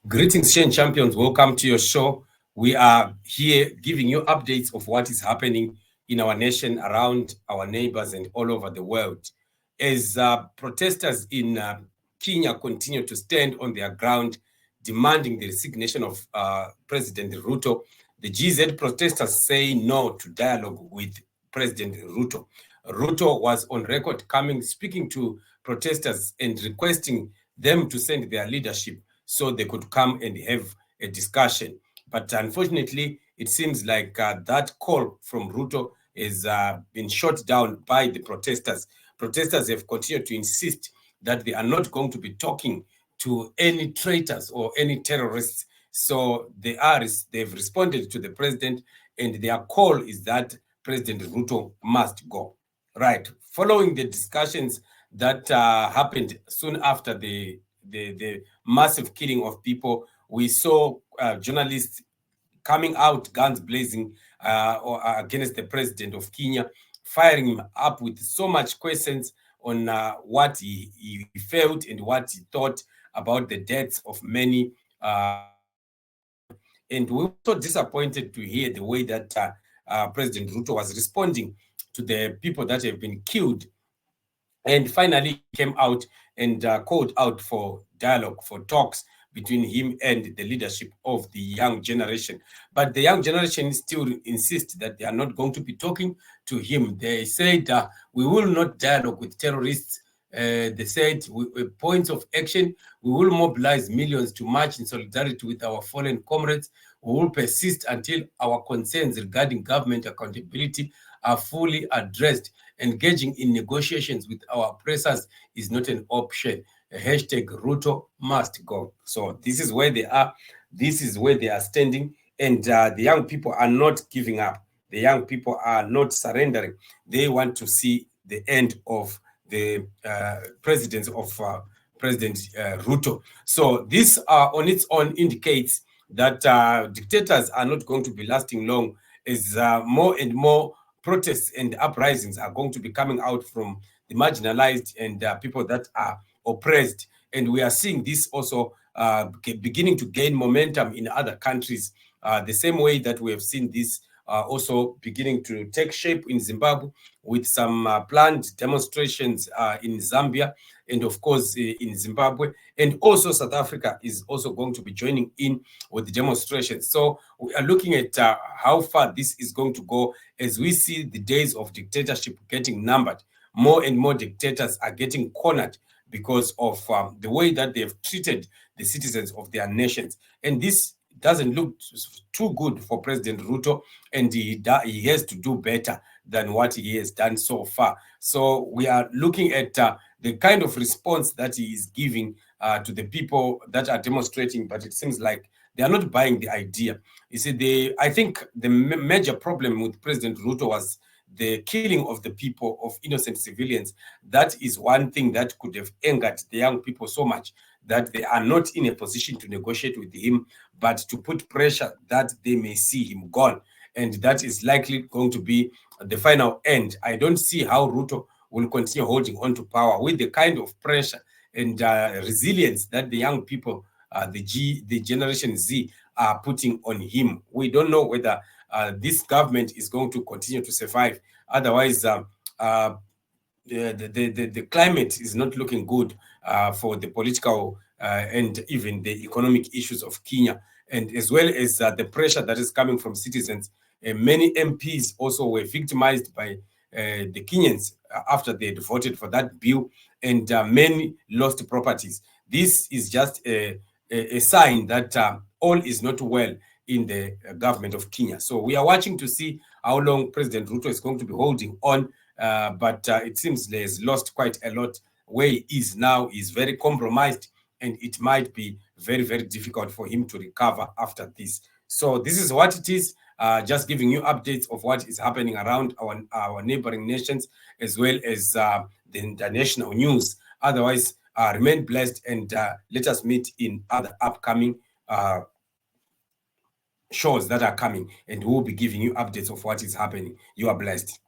Greetings, Shane Champions. Welcome to your show. We are here giving you updates of what is happening in our nation, around our neighbors, and all over the world. As protesters in Kenya continue to stand on their ground, demanding the resignation of President Ruto, the GZ protesters say no to dialogue with President Ruto. Ruto was on record speaking to protesters and requesting them to send their leadership so they could come and have a discussion. But unfortunately, it seems like that call from Ruto has been shot down by the protesters. Protesters have continued to insist that they are not going to be talking to any traitors or any terrorists. So they've responded to the president, and their call is that President Ruto must go. Right. Following the discussions that happened soon after the massive killing of people, we saw journalists coming out guns blazing against the president of Kenya, firing him up with so much questions on what he felt and what he thought about the deaths of many. And we were so disappointed to hear the way that President Ruto was responding to the people that have been killed, and finally came out and called out for dialogue, for talks between him and the leadership of the young generation. But the young generation still insist that they are not going to be talking to him. They said, we will not dialogue with terrorists. They said, points of action, we will mobilize millions to march in solidarity with our fallen comrades. We will persist until our concerns regarding government accountability are fully addressed. Engaging in negotiations with our oppressors is not an option. Hashtag Ruto must go. So this is where they are. This is where they are standing. And the young people are not giving up. The young people are not surrendering. They want to see the end of the presidency of President Ruto. So this on its own indicates that dictators are not going to be lasting long, as more and more protests and uprisings are going to be coming out from the marginalized and people that are oppressed. And we are seeing this also beginning to gain momentum in other countries, the same way that we have seen this also beginning to take shape in Zimbabwe, with some planned demonstrations in Zambia, and of course in Zimbabwe. And also South Africa is also going to be joining in with the demonstrations. So we are looking at how far this is going to go, as we see the days of dictatorship getting numbered. More and more dictators are getting cornered because of the way that they have treated the citizens of their nations. And this doesn't look too good for President Ruto, and he has to do better than what he has done so far. So we are looking at the kind of response that he is giving to the people that are demonstrating, but it seems like they are not buying the idea. You see, I think the major problem with President Ruto was the killing of the people, of innocent civilians. That is one thing that could have angered the young people so much that they are not in a position to negotiate with him, but to put pressure that they may see him gone. And that is likely going to be the final end. I don't see how Ruto will continue holding on to power with the kind of pressure and resilience that the young people, the Generation Z, are putting on him. We don't know whether this government is going to continue to survive. Otherwise, the climate is not looking good for the political and even the economic issues of Kenya, and as well as the pressure that is coming from citizens. Many MPs also were victimized by the Kenyans after they had voted for that bill, and many lost properties. This is just a sign that all is not well in the government of Kenya. So we are watching to see how long President Ruto is going to be holding on, but it seems he has lost quite a lot. Where he is now is very compromised, and it might be very, very difficult for him to recover after this. So this is what it is, just giving you updates of what is happening around our neighboring nations, as well as the international news. Otherwise, remain blessed, and let us meet in other upcoming shows that are coming, and we'll be giving you updates of what is happening. You are blessed.